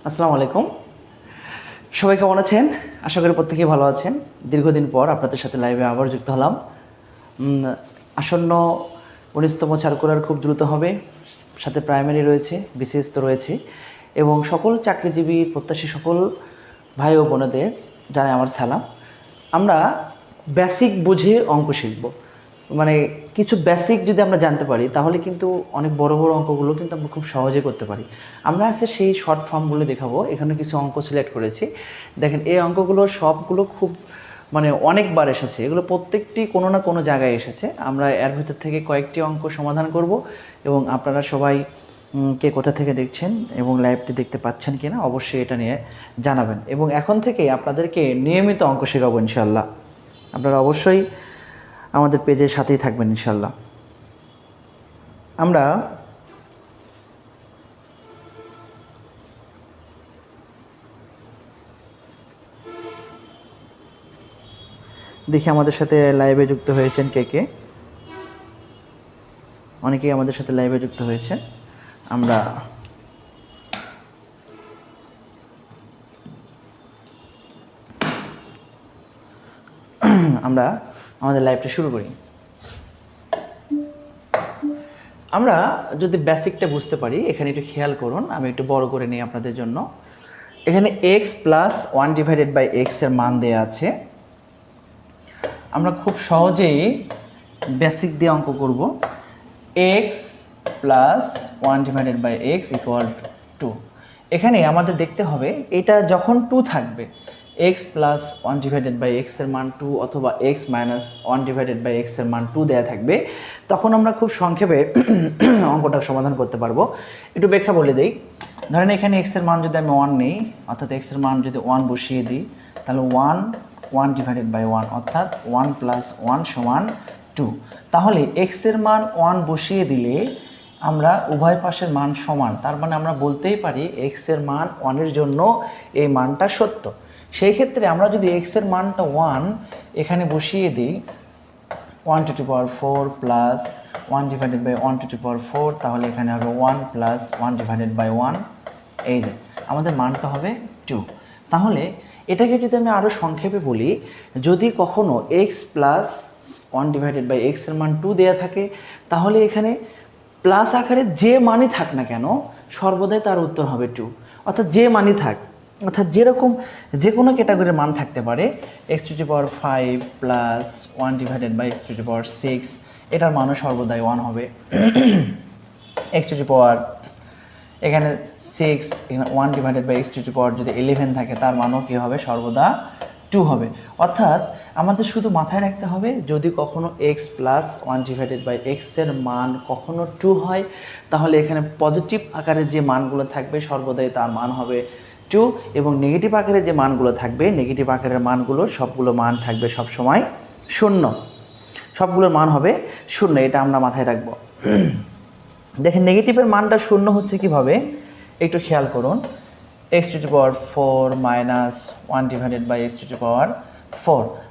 আসসালামু আলাইকুম। সবাই কেমন আছেন? আশা করি প্রত্যেকেই ভালো আছেন। দীর্ঘদিন পর আপনাদের সাথে লাইভে আবার যুক্ত হলাম। আসন্ন ১৯তম সার্কুলার খুব দ্রুত হবে, সাথে প্রাইমারি রয়েছে, বিসিএস তো রয়েছে, এবং সকল চাকরিজীবী প্রত্যাশী সকল ভাই ও বোনেদের জানাই আমার সালাম। আমরা বেসিক বুঝে অঙ্ক শিখব। মানে কিছু বেসিক যদি আমরা জানতে পারি তাহলে কিন্তু অনেক বড় বড় অঙ্কগুলো কিন্তু আমরা খুব সহজে করতে পারি। আমরা আছে সেই শর্ট ফর্মগুলো দেখাবো। এখানে কিছু অঙ্ক সিলেক্ট করেছি। দেখেন এই অঙ্কগুলো সবগুলো খুব অনেকবার এসেছে, এগুলো প্রত্যেকটি কোনো না কোনো জায়গায় এসেছে। আমরা এর ভিতর থেকে কয়েকটি অঙ্ক সমাধান করব এবং আপনারা সবাই কে কোথা থেকে দেখছেন এবং লাইভটি দেখতে পাচ্ছেন কিনা অবশ্যই এটা নিয়ে জানাবেন। এবং এখন থেকে আপনাদেরকে নিয়মিত অঙ্ক শেখাবো ইনশাল্লাহ। আপনারা অবশ্যই আমাদের পেজের সাথেই থাকবেন ইনশাল্লাহ। আমরা দেখি আমাদের সাথে লাইভে যুক্ত হয়েছেন কে কে। অনেকেই আমাদের সাথে লাইভে যুক্ত হয়েছেন। আমরা আমাদের লাইভটা শুরু করি। আমরা যদি বেসিকটা বুঝতে পারি, এখানে একটু খেয়াল করুন, আমি একটু বড় করে নিই আপনাদের জন্য। এখানে x প্লাস 1/x এর মান দেয়া আছে। আমরা খুব সহজেই বেসিক দিয়ে অঙ্ক করব। x plus 1/x equal 2। এখানে আমাদের দেখতে হবে এটা যখন 2 থাকবে, x প্লাস 1/x এর মান 2 অথবা x মাইনাস 1/x এর মান 2 দেয়া থাকবে, তখন আমরা খুব সংক্ষেপে অঙ্কটা সমাধান করতে পারবো। একটু ব্যাখ্যা বলে দিই। ধরেন এখানে x এর মান যদি আমি 1 নিই, অর্থাৎ x এর মান যদি 1 বসিয়ে দিই, তাহলে 1/1 অর্থাৎ 1 প্লাস 1 সমান 2। তাহলে x এর মান 1 বসিয়ে দিলে আমরা উভয় পাশের মান সমান, তার মানে আমরা বলতেই পারি x এর মান 1 এর জন্য এই মানটা সত্য। সেই ক্ষেত্রে আমরা যদি x এর মানটা 1 এখানে বসিয়ে দিই, 1^4 প্লাস 1/1^4, তাহলে এখানে হবে 1 প্লাস 1/1, এই যে আমাদের মানটা হবে 2। তাহলে এটাকে যদি আমি আরও সংক্ষেপে বলি, যদি কখনো x প্লাস 1/x এর মান 2 দেয়া থাকে, তাহলে এখানে প্লাস আকারে যে মানই থাক না কেন সর্বদাই তার উত্তর হবে 2। অর্থাৎ যে মানই থাক, অর্থাৎ যেরকম যে কোনো ক্যাটাগরির মান থাকতে পারে, x⁵ প্লাস 1/x⁶, এটার মানও সর্বদাই 1 হবে। x⁵, এখানে 6, এখানে 1/x⁵ যদি 11 থাকে, তার মানও কী হবে? সর্বদা 2 হবে। অর্থাৎ আমাদের শুধু মাথায় রাখতে হবে, যদি কখনো x প্লাস 1/x এর মান কখনো 2 হয়, তাহলে এখানে পজিটিভ আকারের যে মানগুলো থাকবে সর্বদাই তার মান হবে 2, এবং নেগেটিভ আকারের যে মানগুলো থাকবে, নেগেটিভ আকারের মানগুলো সবগুলো মান থাকবে সবসময় 0। সবগুলোর মান হবে 0, এটা আমরা মাথায় রাখবো। দেখেন নেগেটিভের মানটা 0 হচ্ছে কিভাবে, একটু খেয়াল করুন। x⁴ মাইনাস 1/x⁴,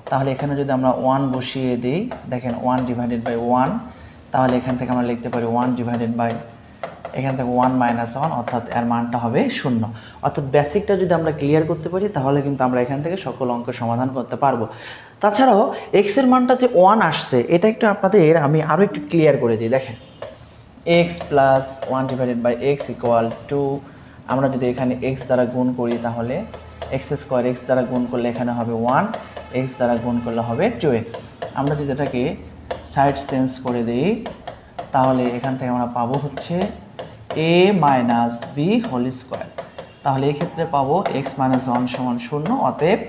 তাহলে এখানে যদি আমরা 1 বসিয়ে দিই, দেখেন 1/1, তাহলে এখান থেকে আমরা লিখতে পারি 1/, এখান থেকে 1 মাইনাস 1, অর্থাৎ এর মানটা হবে 0। অর্থাৎ বেসিকটা যদি আমরা ক্লিয়ার করতে পারি, তাহলে কিন্তু আমরা এখান থেকে সকল অঙ্ক সমাধান করতে পারবো। তাছাড়াও x এর মানটা যে 1 আসছে, এটা একটু আপনাদের আমি আরও একটু ক্লিয়ার করে দিই। দেখেন x প্লাস 1/x ইকুয়াল 2, আমরা যদি এখানে x দ্বারা গুণ করি, তাহলে x² x দ্বারা গুণ করলে এখানে হবে 1, x দ্বারা গুণ করলে হবে 2x। আমরা যদি এটাকে সাইড চেঞ্জ করে দিই, তাহলে এখান থেকে আমরা পাবো হচ্ছে a minus b whole square. তাহলে এই ক্ষেত্রে পাবো x মাইনাস 1 সমান 0, অতএব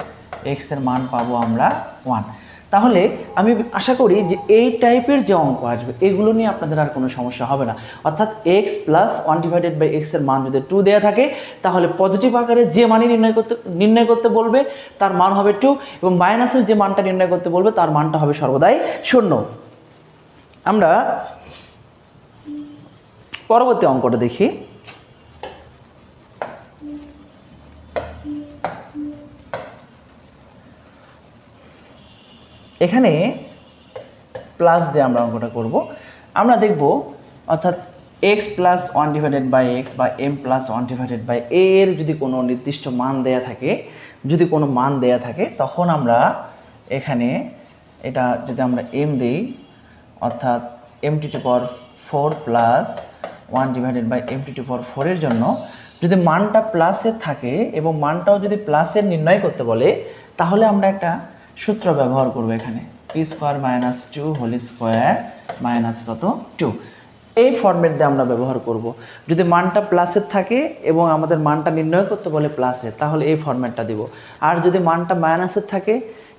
x এর মান পাবো আমরা 1। তাহলে আমি আশা করি যে এই টাইপের যে অঙ্ক আসবে, এগুলো নিয়ে আপনাদের আর কোনো সমস্যা হবে না। অর্থাৎ x প্লাস 1/x এর মান যদি 2 দেওয়া থাকে, তাহলে পজিটিভ আকারে যে মানই নির্ণয় করতে বলবে তার মান হবে 2, এবং মাইনাসের যে মানটা নির্ণয় করতে বলবে তার মানটা হবে সর্বদাই 0। আমরা পরবর্তী অঙ্কটা দেখি। এখানে প্লাস দিয়ে আমরা অঙ্কটা করব। আমরা দেখব, অর্থাৎ X plus one divided by X বা M plus one divided by এর যদি কোনো নির্দিষ্ট মান দেয়া থাকে, যদি কোনো মান দেয়া থাকে, তখন আমরা এখানে এটা যদি আমরা এম দিই, অর্থাৎ M to power 4 plus one divided by M to power 4 এর জন্য যদি মানটা প্লাসের থাকে এবং মানটাও যদি প্লাসের নির্ণয় করতে বলে, তাহলে আমরা একটা সূত্র ব্যবহার করব এখানে, P square minus 2 whole square minus কত 2। এই ফরম্যাট দিয়ে আমরা ব্যবহার করব। যদি মানটা প্লাসের থাকে এবং আমাদের মানটা নির্ণয় করতে বলে প্লাসের, তাহলে এই ফরম্যাটটা দিব। আর যদি মানটা মাইনাসের থাকে,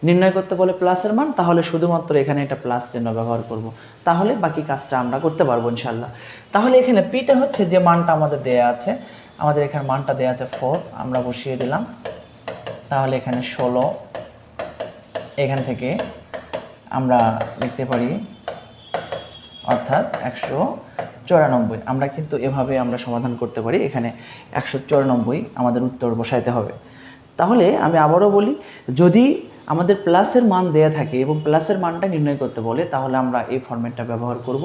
নির্ণয় করতে বলে প্লাসের মান, তাহলে শুধুমাত্র এখানে একটা প্লাস চিহ্ন ব্যবহার করব। তাহলে বাকি কাজটা আমরা করতে পারবো ইনশাল্লাহ। তাহলে এখানে পিটা হচ্ছে যে মানটা আমাদের দেয়া আছে, আমাদের এখানে মানটা দেয়া আছে 4, আমরা বসিয়ে দিলাম। তাহলে এখানে 16, এখান থেকে আমরা লিখতে পারি অর্থাৎ 194। আমরা কিন্তু এভাবে আমরা সমাধান করতে পারি, এখানে 194 আমাদের উত্তর বসাইতে হবে। তাহলে আমি আবারও বলি, যদি আমাদের প্লাসের মান দেয়া থাকে এবং প্লাসের মানটা নির্ণয় করতে বলে, তাহলে আমরা এই ফরম্যাটটা ব্যবহার করব।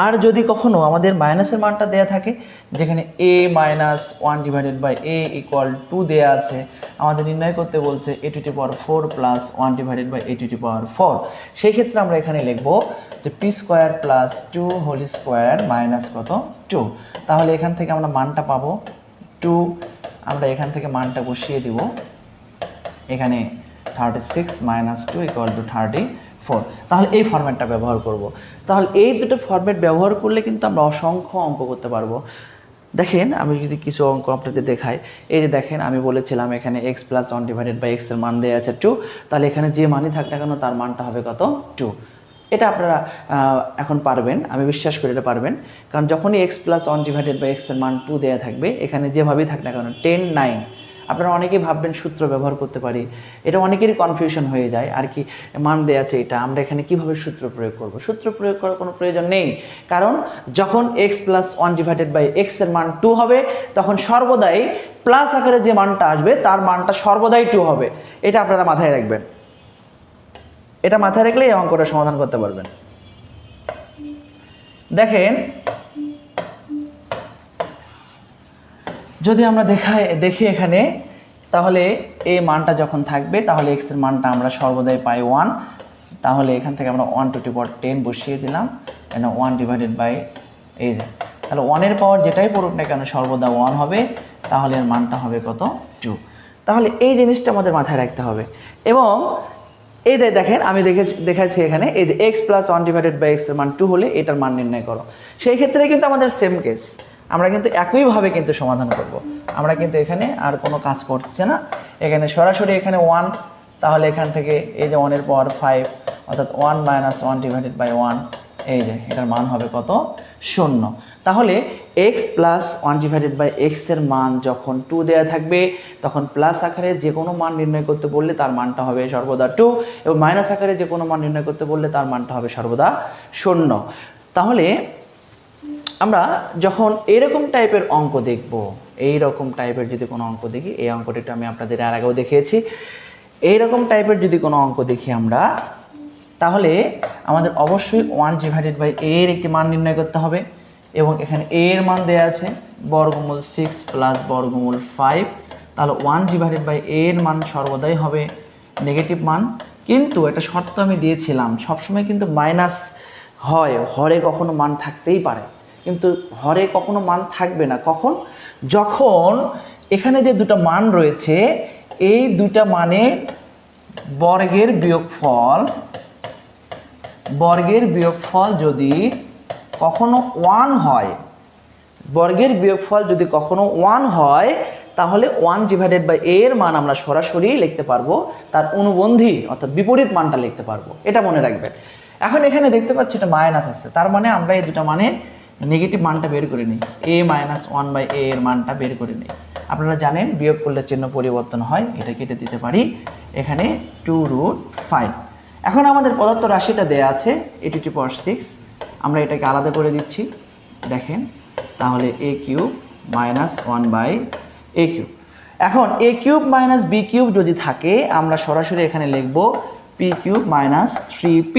আর যদি কখনো আমাদের মাইনাসের মানটা দেয়া থাকে, যেখানে a minus 1 divided by a equal 2 দেয়া আছে, আমাদের নির্ণয় করতে বলছে a to the power 4 plus 1 divided by a to the power 4, সেই ক্ষেত্রে আমরা এখানে লিখব যে P square plus 2 whole square minus কত 2। তাহলে এখান থেকে আমরা মানটা পাবো 2, আমরা এখান থেকে মানটা বসিয়ে দিব, এখানে 36 মাইনাস 2 ইকুয়াল টু 34। তাহলে এই ফরম্যাটটা ব্যবহার করব। তাহলে এই দুটো ফরম্যাট ব্যবহার করলে কিন্তু আমরা অসংখ্য অঙ্ক করতে পারবো। দেখেন, আমি যদি কিছু অঙ্ক আপনাদের দেখাই, এই যে দেখেন, আমি বলেছিলাম এখানে x plus 1 divided by x এর মান দেওয়া আছে 2, তাহলে এখানে যে মানই থাক না কেন তার মানটা হবে কত 2। এটা আপনারা এখন পারবেন, আমি বিশ্বাস করি এটা পারবেন, কারণ যখনই x plus 1 divided by x এর মান 2 দেওয়া থাকবে, এখানে যেভাবেই থাক না কেন 10 9, আপনারা অনেকেই ভাববেন সূত্র ব্যবহার করতে পারি, এটা অনেকেরই কনফিউশন হয়ে যায় আর কি, মান দেয়া আছে এটা, আমরা এখানে কিভাবে সূত্র প্রয়োগ করব। সূত্র প্রয়োগ করার কোনো প্রয়োজন নেই, কারণ যখন x plus 1 divided by x এর মান 2 হবে, তখন সর্বদাই প্লাস আকারে যে মানটা আসবে তার মানটা সর্বদাই 2 হবে। এটা আপনারা মাথায় রাখবেন, এটা মাথায় রাখলে এই অঙ্কটা সমাধান করতে পারবেন। দেখেন, যদি আমরা দেখি এখানে, তাহলে এই মানটা যখন থাকবে, তাহলে এক্স এর মানটা আমরা সর্বদাই পাই 1। তাহলে এখান থেকে আমরা 1 টু দি পাওয়ার 10 বসিয়ে দিলাম, এখানে 1 ডিভাইডেড বাই এই যে, তাহলে 1 এর পাওয়ার যেটাই পড়ুক না কেন সর্বদা 1 হবে, তাহলে এর মানটা হবে কত 2। তাহলে এই জিনিসটা আমাদের মাথায় রাখতে হবে। এবং এই দেখেন, আমি দেখাচ্ছি এখানে, এই যে x plus 1 divided by x এর মান 2 হলে এটার মান নির্ণয় করো। সেই ক্ষেত্রে কিন্তু আমাদের সেম কেস, আমরা কিন্তু একইভাবে কিন্তু সমাধান করব। আমরা কিন্তু এখানে আর কোনো কাজ করছে না, এখানে সরাসরি এখানে 1, তাহলে এখান থেকে এই যে 1 এর পাওয়ার 5, অর্থাৎ 1 মাইনাস 1 ডিভাইডেড বাই 1, এই যে এটার মান হবে কত 0। তাহলে x plus 1 divided by x এর মান যখন 2 দেয়া থাকবে, তখন প্লাস আকারে যে কোনো মান নির্ণয় করতে বললে তার মানটা হবে সর্বদা 2, এবং মাইনাস আকারে যে কোনো মান নির্ণয় করতে বললে তার মানটা হবে সর্বদা 0। তাহলে আমরা যখন এরকম টাইপের অঙ্ক দেখব, এইরকম টাইপের যদি কোনো অঙ্ক দেখি, এই অঙ্কটা একটু আমি আপনাদের আর আগেও দেখিয়েছি, এইরকম টাইপের যদি কোনো অঙ্ক দেখি আমরা, তাহলে আমাদের অবশ্যই 1 ডিভাইডেড বাই a এর একটি মান নির্ণয় করতে হবে, এবং এখানে a এর মান দেওয়া আছে বর্গমূল 6 প্লাস বর্গমূল 5, তাহলে 1 ডিভাইডেড বাই a এর মান সর্বদাই হবে নেগেটিভ মান। কিন্তু একটা শর্ত আমি দিয়েছিলাম, সবসময় কিন্তু মাইনাস হয়, হরে কখনো মান থাকতেই পারে, কিন্তু হরে কখনো মান থাকবে না। কখন? যখন এখানে যে দুটো মান রয়েছে, এই দুটা মানে বর্গের বিয়োগফল যদি কখনো 1 হয়, বর্গের বিয়োগফল যদি কখনো 1 হয়, তাহলে 1 ডিভাইডেড বাই a এর মান আমরা সরাসরি লিখতে পারবো, তার অনুবন্ধী অর্থাৎ বিপরীত মানটা লিখতে পারবো, এটা মনে রাখবেন। এখন এখানে দেখতে পাচ্ছি এটা মাইনাস আছে, তার মানে আমরা এই দুটো মানে নেগেটিভ মানটা বের করে নিই, a মাইনাস 1 বাই a এর মানটা বের করে নিই। আপনারা জানেন বিয়োগ করলে চিহ্ন পরিবর্তন হয়, এটা কেটে দিতে পারি, এখানে 2√5। এখন আমাদের পদার্থ রাশিটা দেয়া আছে a টু দি পাওয়ার 6, আমরা এটাকে আলাদা করে দিচ্ছি, দেখেন, তাহলে a cube minus 1 by a cube. এখন a cube minus b cube যদি থাকে, আমরা সরাসরি এখানে লিখব p কিউব মাইনাস 3p,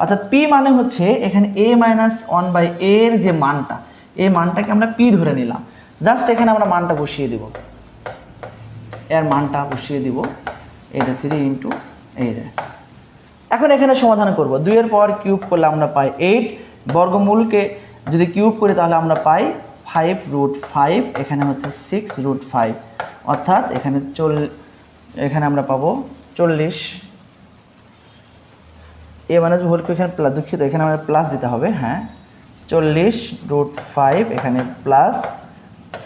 অর্থাৎ p মানে হচ্ছে এখানে a মাইনাস 1 বাই a এর যে মানটা, এই মানটাকে আমরা পি ধরে নিলাম, জাস্ট এখানে আমরা মানটা বসিয়ে দিব, এর মানটা বসিয়ে দিব, এটা 3 ইন্টু এইটা। এখন এখানে সমাধান করব, 2 এর পাওয়ার কিউব করলে আমরা পাই 8, বর্গমূলকে যদি কিউব করি তাহলে আমরা পাই 5√5, এখানে হচ্ছে 6√5, অর্থাৎ এখানে আমরা পাবো 40, এ মানে ভুল করে এখানে প্লাস, দুঃখিত এখানে আমাদের প্লাস দিতে হবে, হ্যাঁ 40√5, এখানে প্লাস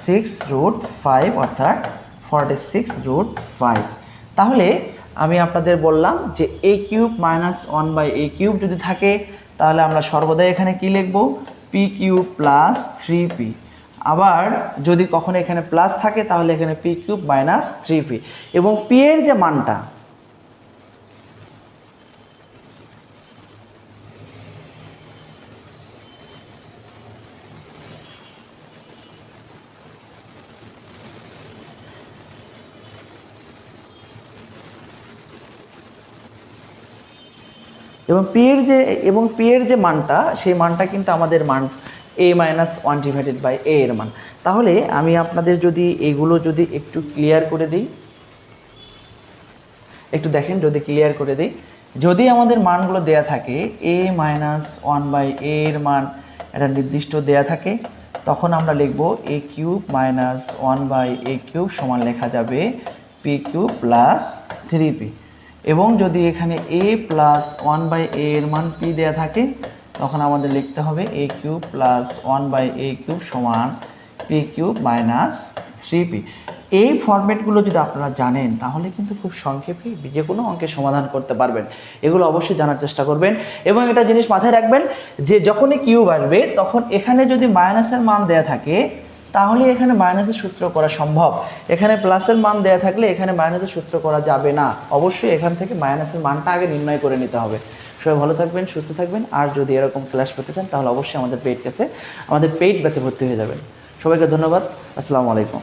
6√5 অর্থাৎ 46√5। তাহলে আমি আপনাদের বললাম যে a cube minus 1/a cube যদি থাকে তাহলে আমরা সর্বদাই এখানে কি লিখব, পি কিউব প্লাস 3p। আবার যদি কখনো এখানে প্লাস থাকে তাহলে এখানে পি কিউব মাইনাস 3p, এবং পি এর যে মানটা এবং পি এর যে মানটা, সেই মানটা কিন্তু আমাদের মান a মাইনাস 1/a এর মান। তাহলে আমি আপনাদের যদি এগুলো যদি একটু ক্লিয়ার করে দিই, একটু দেখেন, যদি ক্লিয়ার করে দিই, যদি আমাদের মানগুলো দেয়া থাকে a মাইনাস 1/a এর মান এটা নির্দিষ্ট দেয়া থাকে, তখন আমরা লিখব a cube minus 1/a cube সমান লেখা যাবে পি কিউব প্লাস 3p। এবং যদি এখানে a প্লাস 1/a এর মান p দেয়া থাকে, তখন আমাদের লিখতে হবে a cube plus 1/a cube সমান পি কিউব মাইনাস 3p। এই ফরম্যাটগুলো যদি আপনারা জানেন তাহলে কিন্তু খুব সংক্ষেপে যে কোনো অঙ্কের সমাধান করতে পারবেন। এগুলো অবশ্যই জানার চেষ্টা করবেন, এবং একটা জিনিস মাথায় রাখবেন যে যখনই কিউব আসবে তখন এখানে যদি মাইনাসের মান দেয়া থাকে তাহলে এখানে মাইনাসের সূত্র করা সম্ভব, এখানে প্লাসের মান দেয়া থাকলে এখানে মাইনাসের সূত্র করা যাবে না। অবশ্যই এখান থেকে মাইনাসের মানটা আগে নির্ণয় করে নিতে হবে। সবাই ভালো থাকবেন, সুস্থ থাকবেন, আর যদি এরকম ক্লাস করতে চান তাহলে অবশ্যই আমাদের পেইড ব্যাচে ভর্তি হয়ে যাবেন। সবাইকে ধন্যবাদ, আসসালামু আলাইকুম।